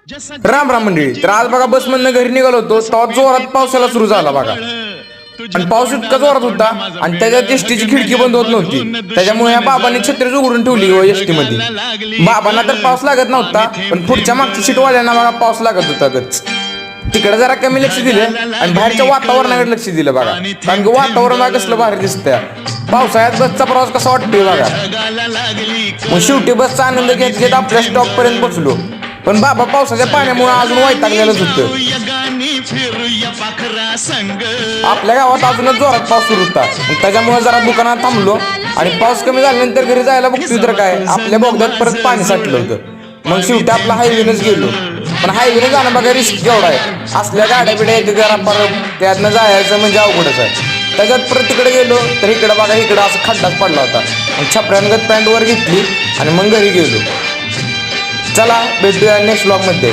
राम राम मंडळी. तर आज बघा बसमधनं घरी निघालो होतो तेव्हा जोरात पावसाला सुरू झाला बघा. आणि पाऊस इतका जोरात होता आणि त्याच्यात एसटीची खिडकी बंद होत नव्हती. त्याच्यामुळे या बाबांनी छत्रीच उघडून ठेवली एसटी मध्ये. बाबांना तर पाऊस लागत नव्हता पण पुढच्या मागच्या सीटवाल्यांना बघा पाऊस लागत होता गच. तिकडे जरा कमी लक्ष दिलं आणि बाहेरच्या वातावरणाकडे लक्ष दिलं बघा. कारण की वातावरण कसलं भारी दिसतंय. पावसाळ्यात बसचा प्रवास कसा वाटतोय बघा. मग शेवटी बसचा आनंद घेत घेत आपल्या स्टॉप पर्यंत पोहोचलो. पण बाबा पावसाच्या पाण्यामुळे अजून वैतागलेलंच होतं. आपल्या गावात अजूनच जोरात पाऊस सुरू होता. त्याच्यामुळे जरा दुकानात थांबलो आणि पाऊस कमी झाल्यानंतर घरी जायला बघतोय तर काय आपल्या बोगद्यात परत पाणी साठलं होतं. मग शेवटी आपला हायवेनच गेलो. पण हायवेने जाणं बघा रिस्क केवढा आहे. असल्या गाड्या बिड्या येते जरा परत त्यातनं जायचं म्हणजे अवघडच आहे. त्याच्यात परत तिकडे गेलो तर इकडं बघा इकडं असं खड्डाच पडला होता. मग छपऱ्यांगत पॅन्ट वर घेतली आणि मग घरी गेलो. चला भेटूया नेक्स्ट व्लॉग मध्ये.